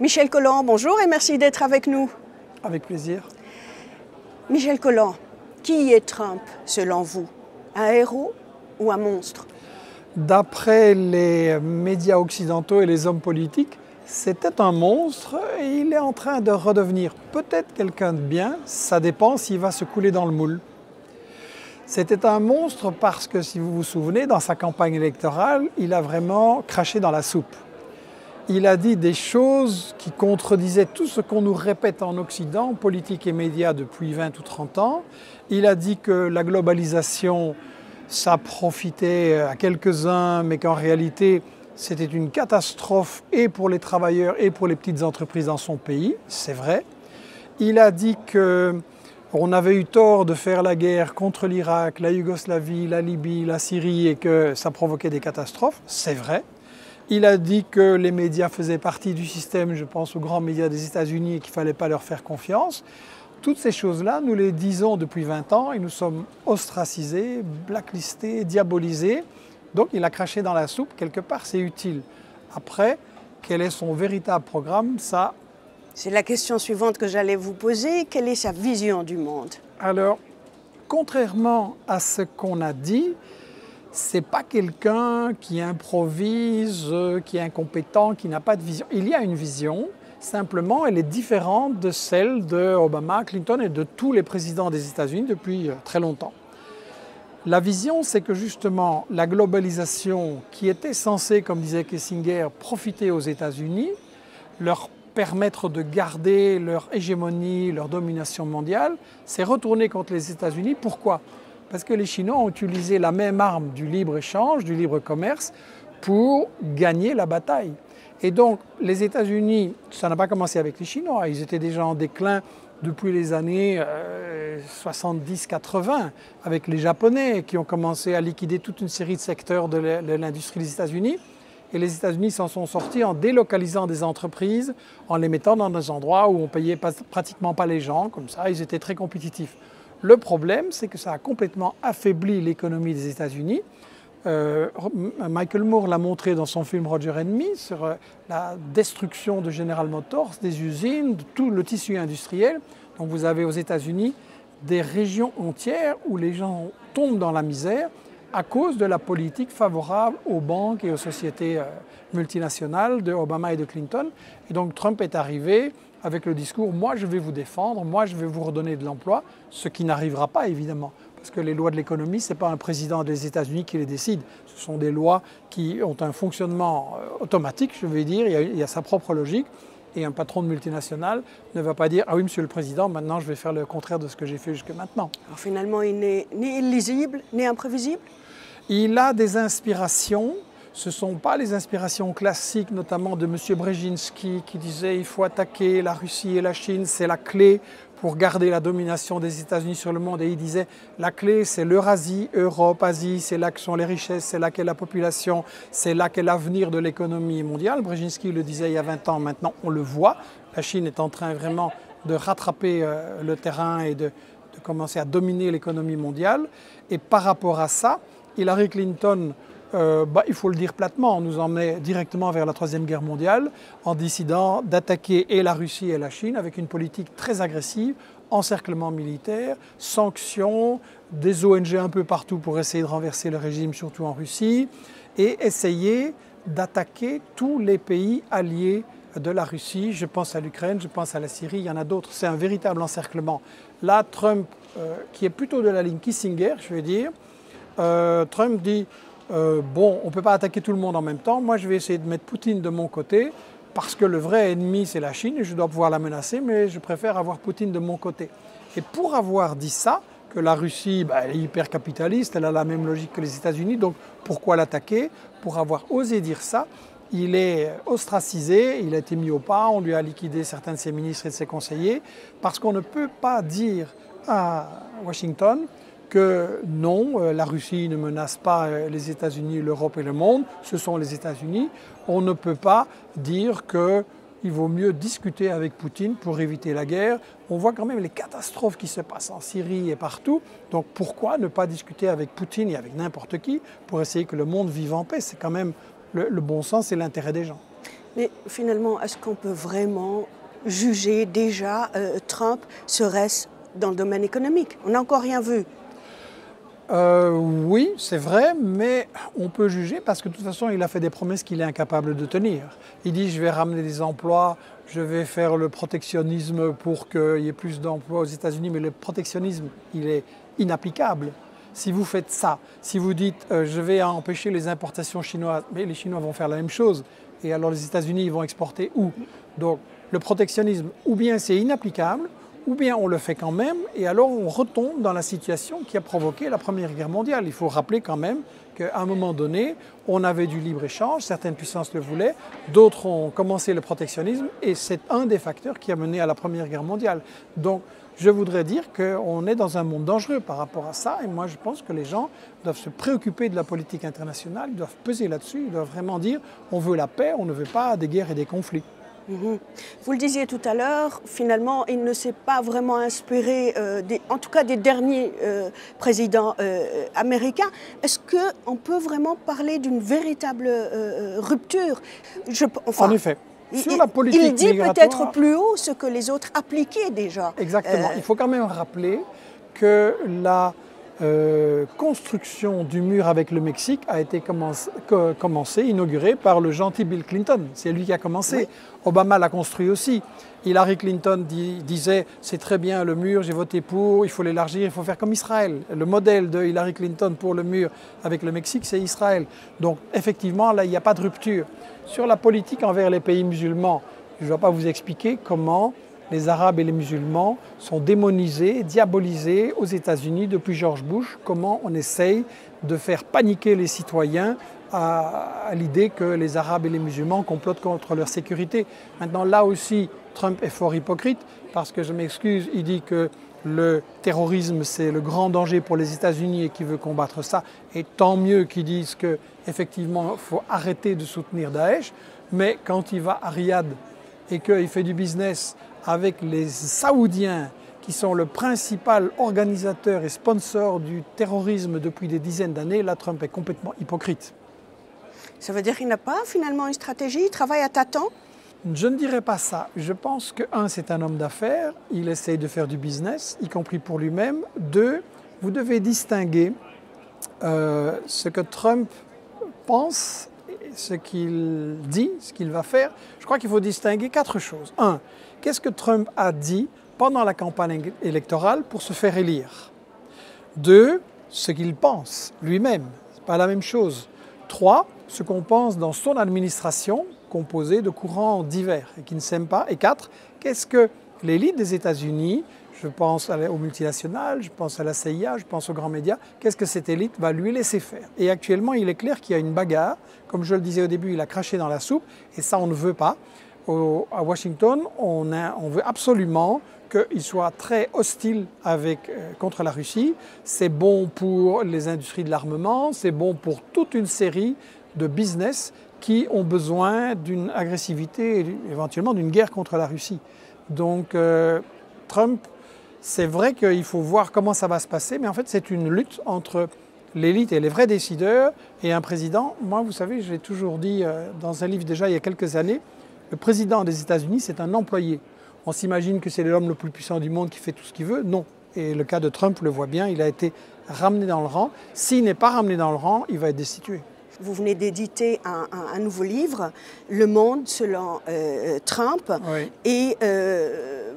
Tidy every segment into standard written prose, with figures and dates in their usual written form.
Michel Colland, bonjour et merci d'être avec nous. Avec plaisir. Michel Colland, qui est Trump selon vous? Un héros ou un monstre? D'après les médias occidentaux et les hommes politiques, c'était un monstre et il est en train de redevenir peut-être quelqu'un de bien, ça dépend s'il va se couler dans le moule. C'était un monstre parce que, si vous vous souvenez, dans sa campagne électorale, il a vraiment craché dans la soupe. Il a dit des choses qui contredisaient tout ce qu'on nous répète en Occident, politique et médias, depuis 20 ou 30 ans. Il a dit que la globalisation, ça profitait à quelques-uns, mais qu'en réalité, c'était une catastrophe et pour les travailleurs et pour les petites entreprises dans son pays. C'est vrai. Il a dit qu'on avait eu tort de faire la guerre contre l'Irak, la Yougoslavie, la Libye, la Syrie et que ça provoquait des catastrophes. C'est vrai. Il a dit que les médias faisaient partie du système, je pense aux grands médias des États-Unis, et qu'il ne fallait pas leur faire confiance. Toutes ces choses-là, nous les disons depuis 20 ans et nous sommes ostracisés, blacklistés, diabolisés. Donc il a craché dans la soupe, quelque part c'est utile. Après, quel est son véritable programme, ça... C'est la question suivante que j'allais vous poser. Quelle est sa vision du monde? Alors, contrairement à ce qu'on a dit, c'est pas quelqu'un qui improvise, qui est incompétent, qui n'a pas de vision. Il y a une vision, simplement elle est différente de celle de Obama, Clinton et de tous les présidents des États-Unis depuis très longtemps. La vision, c'est que justement la globalisation qui était censée, comme disait Kissinger, profiter aux États-Unis, leur permettre de garder leur hégémonie, leur domination mondiale, s'est retournée contre les États-Unis. Pourquoi ? Parce que les Chinois ont utilisé la même arme du libre-échange, du libre-commerce, pour gagner la bataille. Et donc, les États-Unis, ça n'a pas commencé avec les Chinois, ils étaient déjà en déclin depuis les années 70-80, avec les Japonais qui ont commencé à liquider toute une série de secteurs de l'industrie des États-Unis. Et les États-Unis s'en sont sortis en délocalisant des entreprises, en les mettant dans des endroits où on ne payait pratiquement pas les gens, comme ça, ils étaient très compétitifs. Le problème, c'est que ça a complètement affaibli l'économie des États-Unis. Michael Moore l'a montré dans son film Roger and Me sur la destruction de General Motors, des usines, de tout le tissu industriel. Donc vous avez aux États-Unis des régions entières où les gens tombent dans la misère à cause de la politique favorable aux banques et aux sociétés multinationales de Obama et de Clinton. Et donc Trump est arrivé avec le discours « moi je vais vous défendre, moi je vais vous redonner de l'emploi », ce qui n'arrivera pas évidemment, parce que les lois de l'économie, ce n'est pas un président des États-Unis qui les décide, ce sont des lois qui ont un fonctionnement automatique, je vais dire, il y a sa propre logique, et un patron de multinationale ne va pas dire « ah oui monsieur le président, maintenant je vais faire le contraire de ce que j'ai fait jusque maintenant ». Alors finalement, il n'est ni illisible, ni imprévisible? Il a des inspirations. Ce ne sont pas les inspirations classiques, notamment de M. Brzezinski, qui disait qu'il faut attaquer la Russie et la Chine, c'est la clé pour garder la domination des États-Unis sur le monde. Et il disait la clé, c'est l'Eurasie, Europe, Asie, c'est là que sont les richesses, c'est là qu'est la population, c'est là qu'est l'avenir de l'économie mondiale. Brzezinski le disait il y a 20 ans, maintenant on le voit. La Chine est en train vraiment de rattraper le terrain et de commencer à dominer l'économie mondiale. Et par rapport à ça, Hillary Clinton, il faut le dire platement, nous emmenait directement vers la Troisième Guerre mondiale en décidant d'attaquer et la Russie et la Chine avec une politique très agressive, encerclement militaire, sanctions, des ONG un peu partout pour essayer de renverser le régime, surtout en Russie, et essayer d'attaquer tous les pays alliés de la Russie. Je pense à l'Ukraine, je pense à la Syrie, il y en a d'autres. C'est un véritable encerclement. Là, Trump, qui est plutôt de la ligne Kissinger, je veux dire, Trump dit bon, on ne peut pas attaquer tout le monde en même temps, moi je vais essayer de mettre Poutine de mon côté parce que le vrai ennemi c'est la Chine et je dois pouvoir la menacer, mais je préfère avoir Poutine de mon côté. Et pour avoir dit ça, que la Russie elle est hyper capitaliste, elle a la même logique que les États-Unis, donc pourquoi l'attaquer? Pour avoir osé dire ça, il est ostracisé, il a été mis au pas, on lui a liquidé certains de ses ministres et de ses conseillers, parce qu'on ne peut pas dire à Washington que non, la Russie ne menace pas les États-Unis, l'Europe et le monde, ce sont les États-Unis. On ne peut pas dire qu'il vaut mieux discuter avec Poutine pour éviter la guerre. On voit quand même les catastrophes qui se passent en Syrie et partout. Donc pourquoi ne pas discuter avec Poutine et avec n'importe qui pour essayer que le monde vive en paix? C'est quand même le bon sens et l'intérêt des gens. Mais finalement, est-ce qu'on peut vraiment juger déjà Trump, serait-ce dans le domaine économique? On n'a encore rien vu. Oui, c'est vrai, mais on peut juger parce que de toute façon, il a fait des promesses qu'il est incapable de tenir. Il dit, je vais ramener des emplois, je vais faire le protectionnisme pour qu'il y ait plus d'emplois aux États-Unis, mais le protectionnisme, il est inapplicable. Si vous faites ça, si vous dites, je vais empêcher les importations chinoises, mais les Chinois vont faire la même chose, et alors les États-Unis, ils vont exporter où? Donc, le protectionnisme, ou bien c'est inapplicable, ou bien on le fait quand même, et alors on retombe dans la situation qui a provoqué la Première Guerre mondiale. Il faut rappeler quand même qu'à un moment donné, on avait du libre-échange, certaines puissances le voulaient, d'autres ont commencé le protectionnisme, et c'est un des facteurs qui a mené à la Première Guerre mondiale. Donc je voudrais dire qu'on est dans un monde dangereux par rapport à ça, et moi je pense que les gens doivent se préoccuper de la politique internationale, ils doivent peser là-dessus, ils doivent vraiment dire on veut la paix, on ne veut pas des guerres et des conflits. Vous le disiez tout à l'heure, finalement, il ne s'est pas vraiment inspiré, en tout cas des derniers présidents américains. Est-ce qu'on peut vraiment parler d'une véritable rupture? En effet. Sur la politique il dit migratoire, peut-être plus haut ce que les autres appliquaient déjà. Exactement. Il faut quand même rappeler que la construction du mur avec le Mexique a été inaugurée par le gentil Bill Clinton. C'est lui qui a commencé. Oui. Obama l'a construit aussi. Hillary Clinton disait « c'est très bien le mur, j'ai voté pour, il faut l'élargir, il faut faire comme Israël ». Le modèle de Hillary Clinton pour le mur avec le Mexique, c'est Israël. Donc effectivement, là, il n'y a pas de rupture. Sur la politique envers les pays musulmans, je ne vais pas vous expliquer comment les Arabes et les musulmans sont démonisés, diabolisés aux États-Unis depuis George Bush, comment on essaye de faire paniquer les citoyens à l'idée que les Arabes et les musulmans complotent contre leur sécurité. Maintenant, là aussi, Trump est fort hypocrite parce que, je m'excuse, il dit que le terrorisme, c'est le grand danger pour les États-Unis et qu'il veut combattre ça. Et tant mieux qu'ils disent qu'effectivement, il faut arrêter de soutenir Daesh. Mais quand il va à Riyad et qu'il fait du business avec les Saoudiens, qui sont le principal organisateur et sponsor du terrorisme depuis des dizaines d'années, là, Trump est complètement hypocrite. Ça veut dire qu'il n'a pas finalement une stratégie, il travaille à tâtons? Je ne dirais pas ça. Je pense que, un, c'est un homme d'affaires, il essaye de faire du business, y compris pour lui-même. Deux, vous devez distinguer ce que Trump pense, ce qu'il dit, ce qu'il va faire. Je crois qu'il faut distinguer quatre choses. Un, qu'est-ce que Trump a dit pendant la campagne électorale pour se faire élire? Deux, ce qu'il pense lui-même. Ce n'est pas la même chose. Trois, ce qu'on pense dans son administration, composée de courants divers et qui ne s'aiment pas. Et quatre, qu'est-ce que l'élite des États-Unis, je pense aux multinationales, je pense à la CIA, je pense aux grands médias, qu'est-ce que cette élite va lui laisser faire? Et actuellement, il est clair qu'il y a une bagarre. Comme je le disais au début, il a craché dans la soupe et ça, on ne veut pas. À Washington, on veut absolument qu'il soit très hostile contre la Russie. C'est bon pour les industries de l'armement, c'est bon pour toute une série de business qui ont besoin d'une agressivité et éventuellement d'une guerre contre la Russie. Donc Trump, c'est vrai qu'il faut voir comment ça va se passer, mais en fait c'est une lutte entre l'élite et les vrais décideurs et un président. Moi, vous savez, je l'ai toujours dit dans un livre déjà il y a quelques années, le président des États-Unis, c'est un employé. On s'imagine que c'est l'homme le plus puissant du monde qui fait tout ce qu'il veut. Non. Et le cas de Trump le voit bien, il a été ramené dans le rang. S'il n'est pas ramené dans le rang, il va être destitué. Vous venez d'éditer un nouveau livre, Le Monde selon Trump. Oui. Et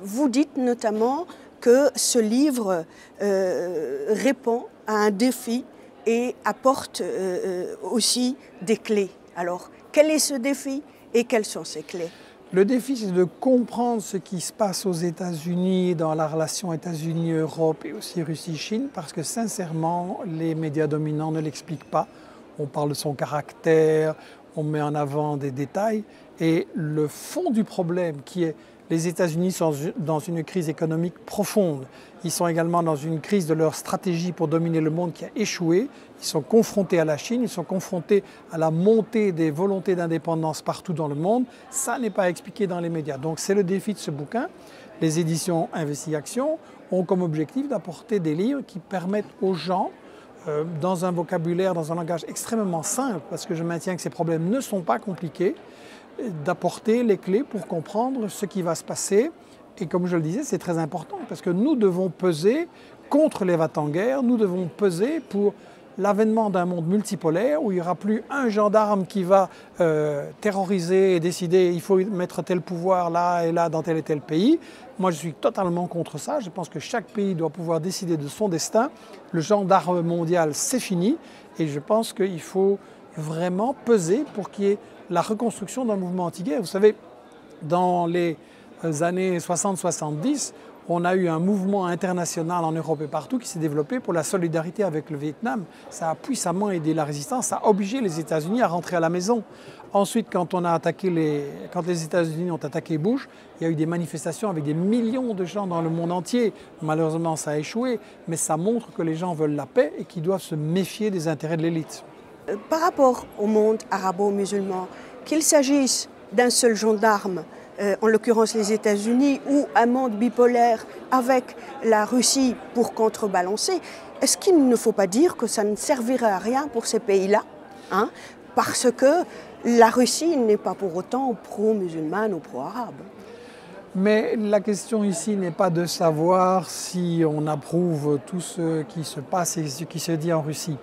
vous dites notamment que ce livre répond à un défi et apporte aussi des clés. Alors, quel est ce défi et quelles sont ces clés? Le défi, c'est de comprendre ce qui se passe aux États-Unis, dans la relation États-Unis-Europe et aussi Russie-Chine, parce que sincèrement, les médias dominants ne l'expliquent pas. On parle de son caractère, on met en avant des détails. Et le fond du problème, qui est les États-Unis sont dans une crise économique profonde. Ils sont également dans une crise de leur stratégie pour dominer le monde qui a échoué. Ils sont confrontés à la Chine, ils sont confrontés à la montée des volontés d'indépendance partout dans le monde. Ça n'est pas expliqué dans les médias. Donc c'est le défi de ce bouquin. Les éditions Investigation ont comme objectif d'apporter des livres qui permettent aux gens, dans un vocabulaire, dans un langage extrêmement simple, parce que je maintiens que ces problèmes ne sont pas compliqués, d'apporter les clés pour comprendre ce qui va se passer. Et comme je le disais, c'est très important parce que nous devons peser contre les va-t-en-guerre, nous devons peser pour l'avènement d'un monde multipolaire où il n'y aura plus un gendarme qui va terroriser et décider il faut mettre tel pouvoir là et là dans tel et tel pays. Moi, je suis totalement contre ça. Je pense que chaque pays doit pouvoir décider de son destin. Le gendarme mondial, c'est fini. Et je pense qu'il faut vraiment peser pour qu'il y ait la reconstruction d'un mouvement anti-guerre. Vous savez, dans les années 60-70, on a eu un mouvement international en Europe et partout qui s'est développé pour la solidarité avec le Vietnam. Ça a puissamment aidé la résistance, ça a obligé les États-Unis à rentrer à la maison. Ensuite, quand les États-Unis ont attaqué Bush, il y a eu des manifestations avec des millions de gens dans le monde entier. Malheureusement, ça a échoué, mais ça montre que les gens veulent la paix et qu'ils doivent se méfier des intérêts de l'élite. Par rapport au monde arabo-musulman, qu'il s'agisse d'un seul gendarme, en l'occurrence les États-Unis, ou un monde bipolaire avec la Russie pour contrebalancer, est-ce qu'il ne faut pas dire que ça ne servirait à rien pour ces pays-là, hein, parce que la Russie n'est pas pour autant pro-musulmane ou pro-arabe? Mais la question ici n'est pas de savoir si on approuve tout ce qui se passe et ce qui se dit en Russie.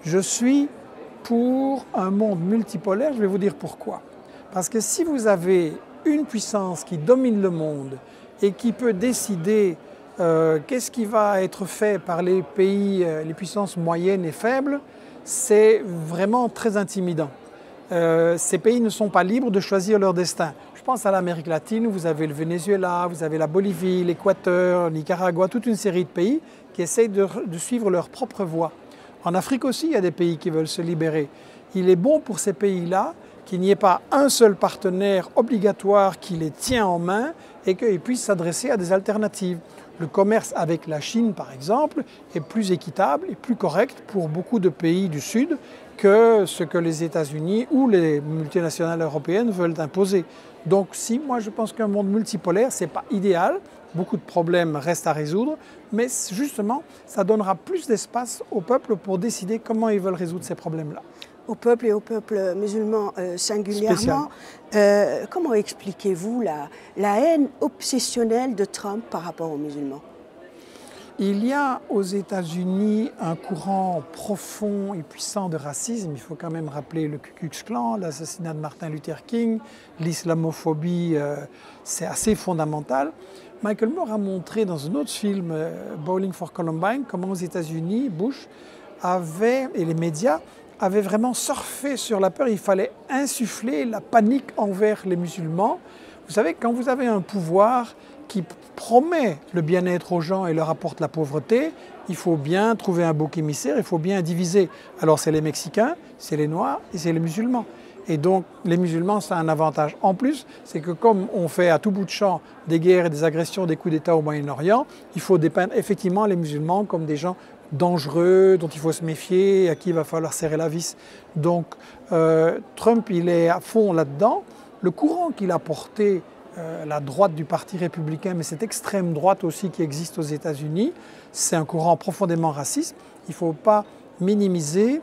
Je suis pour un monde multipolaire, je vais vous dire pourquoi. Parce que si vous avez une puissance qui domine le monde et qui peut décider qu'est-ce qui va être fait par les pays, les puissances moyennes et faibles, c'est vraiment très intimidant. Ces pays ne sont pas libres de choisir leur destin. Je pense à l'Amérique latine où vous avez le Venezuela, vous avez la Bolivie, l'Équateur, le Nicaragua, toute une série de pays qui essayent de suivre leur propre voie. En Afrique aussi, il y a des pays qui veulent se libérer. Il est bon pour ces pays-là qu'il n'y ait pas un seul partenaire obligatoire qui les tient en main et qu'ils puissent s'adresser à des alternatives. Le commerce avec la Chine, par exemple, est plus équitable et plus correct pour beaucoup de pays du Sud que ce que les États-Unis ou les multinationales européennes veulent imposer. Donc si, moi je pense qu'un monde multipolaire, ce n'est pas idéal, beaucoup de problèmes restent à résoudre, mais justement, ça donnera plus d'espace au peuple pour décider comment ils veulent résoudre ces problèmes-là. Au peuple et au peuple musulman singulièrement, comment expliquez-vous la haine obsessionnelle de Trump par rapport aux musulmans? Il y a aux États-Unis un courant profond et puissant de racisme. Il faut quand même rappeler le Ku Klux Klan, l'assassinat de Martin Luther King, l'islamophobie, c'est assez fondamental. Michael Moore a montré dans un autre film, Bowling for Columbine, comment aux États-Unis, Bush et les médias avaient vraiment surfé sur la peur. Il fallait insuffler la panique envers les musulmans. Vous savez, quand vous avez un pouvoir qui promet le bien-être aux gens et leur apporte la pauvreté, il faut bien trouver un bouc émissaire, il faut bien diviser. Alors c'est les Mexicains, c'est les Noirs et c'est les musulmans. Et donc les musulmans, ça a un avantage en plus, c'est que comme on fait à tout bout de champ des guerres et des agressions, des coups d'État au Moyen-Orient, il faut dépeindre effectivement les musulmans comme des gens dangereux, dont il faut se méfier, à qui il va falloir serrer la vis. Donc Trump, il est à fond là-dedans. Le courant qu'il a porté, la droite du Parti républicain, mais cette extrême droite aussi qui existe aux États-Unis, c'est un courant profondément raciste. Il ne faut pas minimiser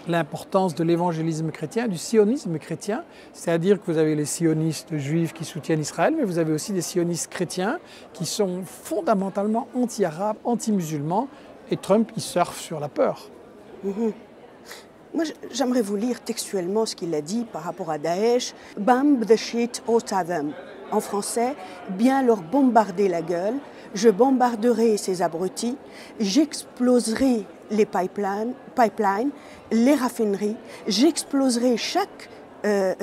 l'importance de l'évangélisme chrétien, du sionisme chrétien, c'est-à-dire que vous avez les sionistes juifs qui soutiennent Israël, mais vous avez aussi des sionistes chrétiens qui sont fondamentalement anti-arabes, anti-musulmans, et Trump, il surfe sur la peur. Moi, j'aimerais vous lire textuellement ce qu'il a dit par rapport à Daesh. « Bam the shit out of them ». En français, bien leur bombarder la gueule, je bombarderai ces abrutis, j'exploserai les pipelines, les raffineries, j'exploserai chaque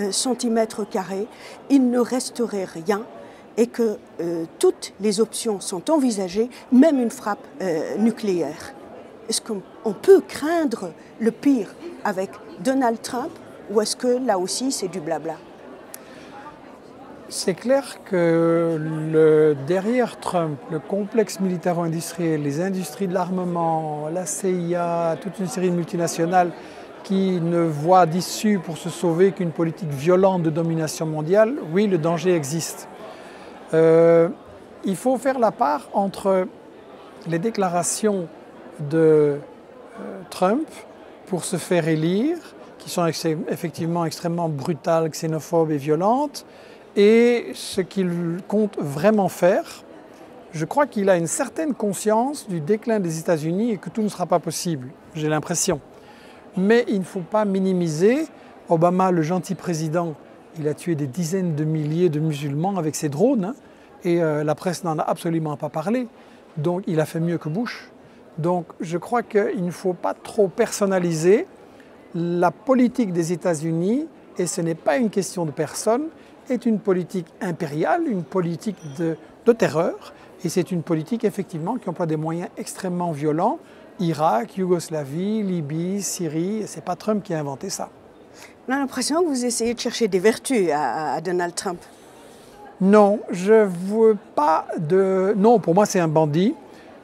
centimètre carré, il ne resterait rien et que toutes les options sont envisagées, même une frappe nucléaire. Est-ce qu'on peut craindre le pire avec Donald Trump ou est-ce que là aussi c'est du blabla? C'est clair que derrière Trump, le complexe militaro-industriel, les industries de l'armement, la CIA, toute une série de multinationales qui ne voient d'issue pour se sauver qu'une politique violente de domination mondiale, oui, le danger existe. Il faut faire la part entre les déclarations de Trump pour se faire élire, qui sont effectivement extrêmement brutales, xénophobes et violentes, et ce qu'il compte vraiment faire. Je crois qu'il a une certaine conscience du déclin des États-Unis et que tout ne sera pas possible, j'ai l'impression. Mais il ne faut pas minimiser. Obama, le gentil président, il a tué des dizaines de milliers de musulmans avec ses drones, hein, et la presse n'en a absolument pas parlé. Donc il a fait mieux que Bush. Donc je crois qu'il ne faut pas trop personnaliser la politique des États-Unis, et ce n'est pas une question de personne, est une politique impériale, une politique de terreur. Et c'est une politique, effectivement, qui emploie des moyens extrêmement violents. Irak, Yougoslavie, Libye, Syrie, et ce n'est pas Trump qui a inventé ça. On a l'impression que vous essayez de chercher des vertus à Donald Trump. Non, je ne veux pas de... Non, pour moi, c'est un bandit.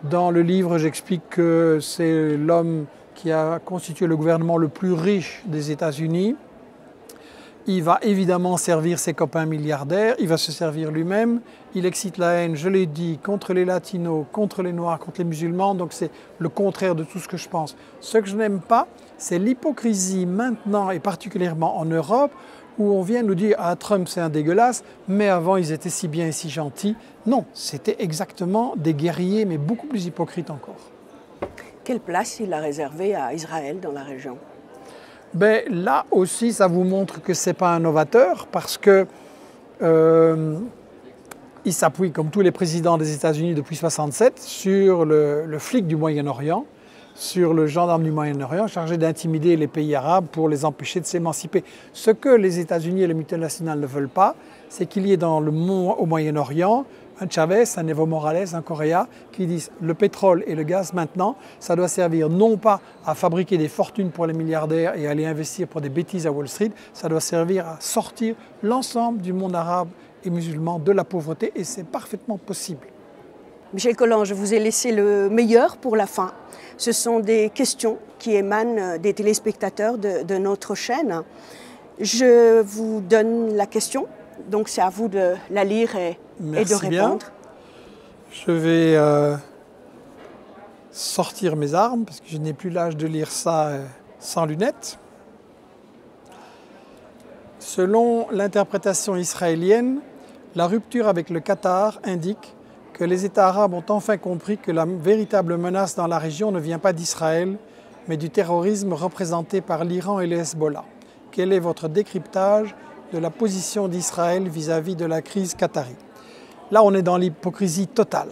Dans le livre, j'explique que c'est l'homme qui a constitué le gouvernement le plus riche des États-Unis. Il va évidemment servir ses copains milliardaires, il va se servir lui-même. Il excite la haine, je l'ai dit, contre les latinos, contre les noirs, contre les musulmans. Donc c'est le contraire de tout ce que je pense. Ce que je n'aime pas, c'est l'hypocrisie maintenant, et particulièrement en Europe, où on vient nous dire « Ah, Trump, c'est un dégueulasse, mais avant, ils étaient si bien et si gentils. » Non, c'était exactement des guerriers, mais beaucoup plus hypocrites encore. Quelle place il a réservée à Israël dans la région? Ben, là aussi, ça vous montre que ce n'est pas un novateur, parce que il s'appuie, comme tous les présidents des États-Unis depuis 1967, sur le flic du Moyen-Orient, sur le gendarme du Moyen-Orient chargé d'intimider les pays arabes pour les empêcher de s'émanciper. Ce que les États-Unis et les multinationales ne veulent pas, c'est qu'il y ait au Moyen-Orient un Chavez, un Evo Morales, un Correa, qui disent le pétrole et le gaz maintenant, ça doit servir non pas à fabriquer des fortunes pour les milliardaires et à les investir pour des bêtises à Wall Street, ça doit servir à sortir l'ensemble du monde arabe et musulman de la pauvreté, et c'est parfaitement possible. Michel Colland, je vous ai laissé le meilleur pour la fin. Ce sont des questions qui émanent des téléspectateurs de notre chaîne. Je vous donne la question, donc c'est à vous de la lire et de répondre. Bien. Je vais sortir mes armes, parce que je n'ai plus l'âge de lire ça sans lunettes. Selon l'interprétation israélienne, la rupture avec le Qatar indique que les États arabes ont enfin compris que la véritable menace dans la région ne vient pas d'Israël, mais du terrorisme représenté par l'Iran et le Hezbollah. Quel est votre décryptage de la position d'Israël vis-à-vis de la crise qatari? Là, on est dans l'hypocrisie totale.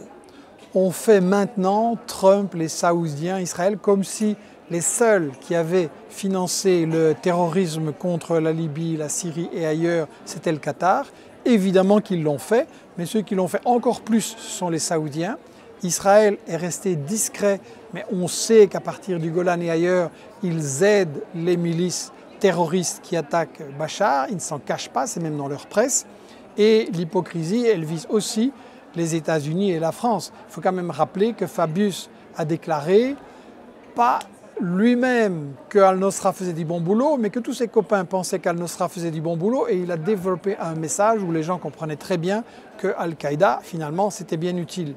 On fait maintenant Trump, les Saoudiens, Israël, comme si les seuls qui avaient financé le terrorisme contre la Libye, la Syrie et ailleurs, c'était le Qatar. Évidemment qu'ils l'ont fait, mais ceux qui l'ont fait encore plus, ce sont les Saoudiens. Israël est resté discret, mais on sait qu'à partir du Golan et ailleurs, ils aident les milices terroristes qui attaquent Bachar. Ils ne s'en cachent pas, c'est même dans leur presse. Et l'hypocrisie, elle vise aussi les États-Unis et la France. Il faut quand même rappeler que Fabius a déclaré, pas lui-même que Al-Nosra faisait du bon boulot, mais que tous ses copains pensaient qu'Al-Nosra faisait du bon boulot, et il a développé un message où les gens comprenaient très bien que Al-Qaïda, finalement, c'était bien utile.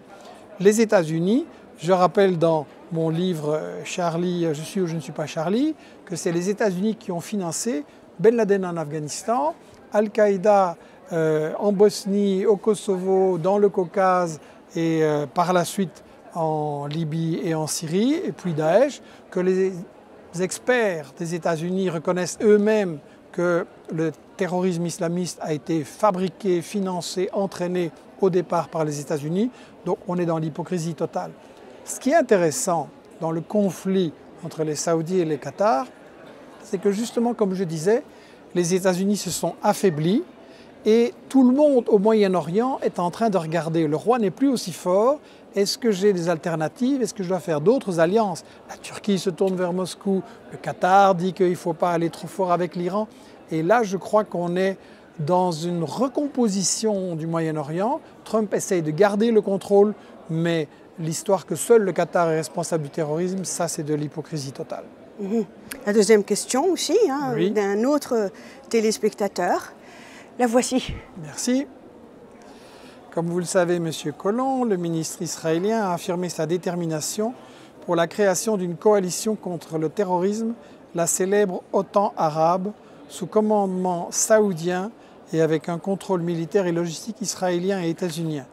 Les États-Unis, je rappelle dans mon livre « Charlie, je suis ou je ne suis pas Charlie », que c'est les États-Unis qui ont financé Ben Laden en Afghanistan, Al-Qaïda en Bosnie, au Kosovo, dans le Caucase et par la suite en Libye et en Syrie, et puis Daesh, que les experts des États-Unis reconnaissent eux-mêmes que le terrorisme islamiste a été fabriqué, financé, entraîné au départ par les États-Unis. Donc on est dans l'hypocrisie totale. Ce qui est intéressant dans le conflit entre les Saoudiens et les Qatar, c'est que justement, comme je disais, les États-Unis se sont affaiblis et tout le monde au Moyen-Orient est en train de regarder. Le roi n'est plus aussi fort. Est-ce que j'ai des alternatives? Est-ce que je dois faire d'autres alliances? La Turquie se tourne vers Moscou. Le Qatar dit qu'il ne faut pas aller trop fort avec l'Iran. Et là, je crois qu'on est dans une recomposition du Moyen-Orient. Trump essaye de garder le contrôle, mais l'histoire que seul le Qatar est responsable du terrorisme, ça c'est de l'hypocrisie totale. La deuxième question aussi, oui. D'un autre téléspectateur. La voici. Merci. Comme vous le savez, M. Colland, le ministre israélien a affirmé sa détermination pour la création d'une coalition contre le terrorisme la célèbre OTAN arabe sous commandement saoudien et avec un contrôle militaire et logistique israélien et états-unien.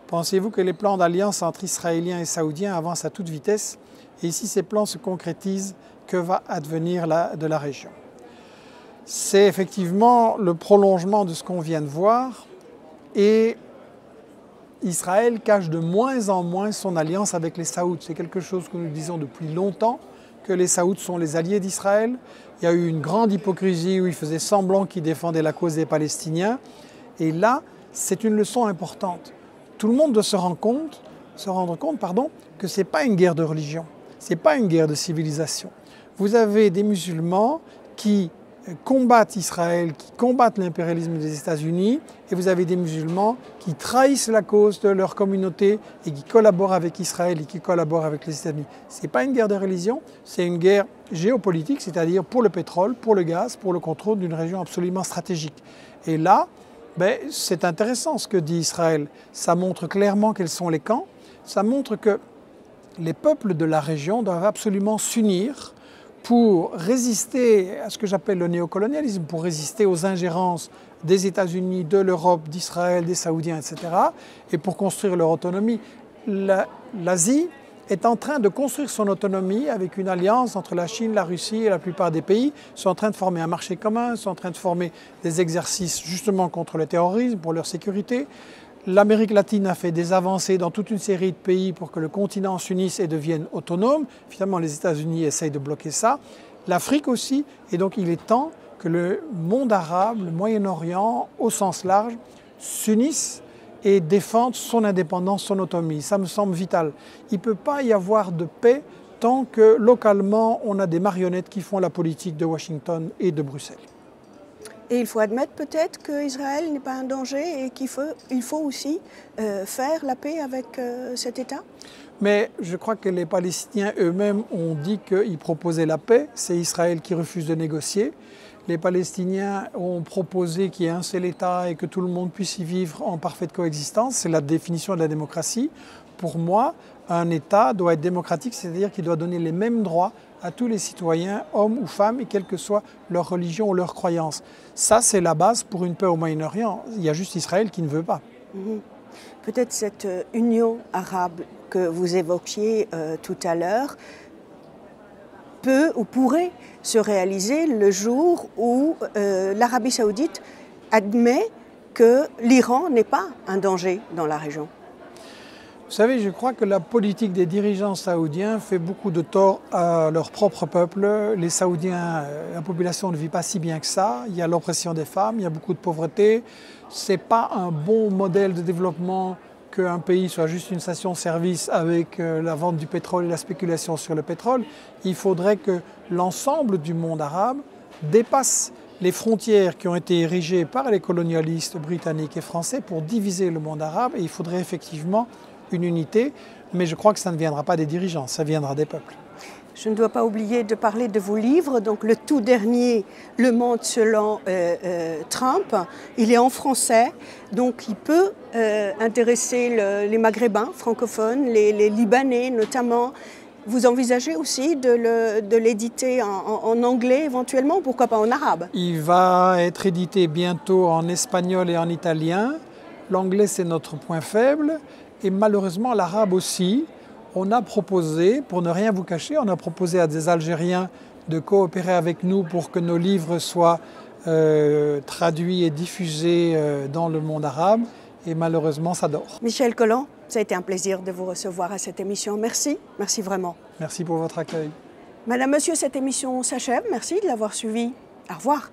Pensez-vous que les plans d'alliance entre Israéliens et Saoudiens avancent à toute vitesse? Et si ces plans se concrétisent, que va advenir de la région? C'est effectivement le prolongement de ce qu'on vient de voir. Et Israël cache de moins en moins son alliance avec les Saouds. C'est quelque chose que nous disons depuis longtemps, que les Saouds sont les alliés d'Israël. Il y a eu une grande hypocrisie où ils faisaient semblant qu'ils défendaient la cause des Palestiniens. Et là, c'est une leçon importante. Tout le monde doit se rendre compte que ce n'est pas une guerre de religion, ce n'est pas une guerre de civilisation. Vous avez des musulmans qui combattent Israël, qui combattent l'impérialisme des États-Unis, et vous avez des musulmans qui trahissent la cause de leur communauté et qui collaborent avec Israël et qui collaborent avec les États-Unis. Ce n'est pas une guerre de religion, c'est une guerre géopolitique, c'est-à-dire pour le pétrole, pour le gaz, pour le contrôle d'une région absolument stratégique. Et là, c'est intéressant ce que dit Israël. Ça montre clairement quels sont les camps. Ça montre que les peuples de la région doivent absolument s'unir pour résister à ce que j'appelle le néocolonialisme, pour résister aux ingérences des États-Unis, de l'Europe, d'Israël, des Saoudiens, etc. et pour construire leur autonomie. L'Asie est en train de construire son autonomie avec une alliance entre la Chine, la Russie et la plupart des pays. Ils sont en train de former un marché commun, ils sont en train de former des exercices justement contre le terrorisme, pour leur sécurité. L'Amérique latine a fait des avancées dans toute une série de pays pour que le continent s'unisse et devienne autonome. Finalement, les États-Unis essayent de bloquer ça. L'Afrique aussi. Et donc, il est temps que le monde arabe, le Moyen-Orient, au sens large, s'unissent et défendre son indépendance, son autonomie. Ça me semble vital. Il ne peut pas y avoir de paix tant que localement on a des marionnettes qui font la politique de Washington et de Bruxelles. Et il faut admettre peut-être qu'Israël n'est pas un danger et qu'il faut aussi faire la paix avec cet État? Mais je crois que les Palestiniens eux-mêmes ont dit qu'ils proposaient la paix. C'est Israël qui refuse de négocier. Les Palestiniens ont proposé qu'il y ait un seul État et que tout le monde puisse y vivre en parfaite coexistence. C'est la définition de la démocratie. Pour moi, un État doit être démocratique, c'est-à-dire qu'il doit donner les mêmes droits à tous les citoyens, hommes ou femmes, et quelle que soit leur religion ou leur croyance. Ça, c'est la base pour une paix au Moyen-Orient. Il y a juste Israël qui ne veut pas. Peut-être cette union arabe que vous évoquiez tout à l'heure peut ou pourrait se réaliser le jour où l'Arabie saoudite admet que l'Iran n'est pas un danger dans la région. Vous savez, je crois que la politique des dirigeants saoudiens fait beaucoup de tort à leur propre peuple. Les Saoudiens, la population ne vit pas si bien que ça. Il y a l'oppression des femmes, il y a beaucoup de pauvreté. Ce n'est pas un bon modèle de développement qu'un pays soit juste une station-service avec la vente du pétrole et la spéculation sur le pétrole. Il faudrait que l'ensemble du monde arabe dépasse les frontières qui ont été érigées par les colonialistes britanniques et français pour diviser le monde arabe. Et il faudrait effectivement une unité, mais je crois que ça ne viendra pas des dirigeants, ça viendra des peuples. Je ne dois pas oublier de parler de vos livres. Donc le tout dernier, Le Monde selon Trump, il est en français, donc il peut intéresser les Maghrébins francophones, les Libanais notamment. Vous envisagez aussi de l'éditer en anglais éventuellement, pourquoi pas en arabe? Il va être édité bientôt en espagnol et en italien. L'anglais, c'est notre point faible. Et malheureusement, l'arabe aussi. On a proposé, pour ne rien vous cacher, on a proposé à des Algériens de coopérer avec nous pour que nos livres soient traduits et diffusés dans le monde arabe. Et malheureusement, ça dort. Michel Collant, ça a été un plaisir de vous recevoir à cette émission. Merci, merci vraiment. Merci pour votre accueil. Madame, Monsieur, cette émission s'achève. Merci de l'avoir suivie. Au revoir.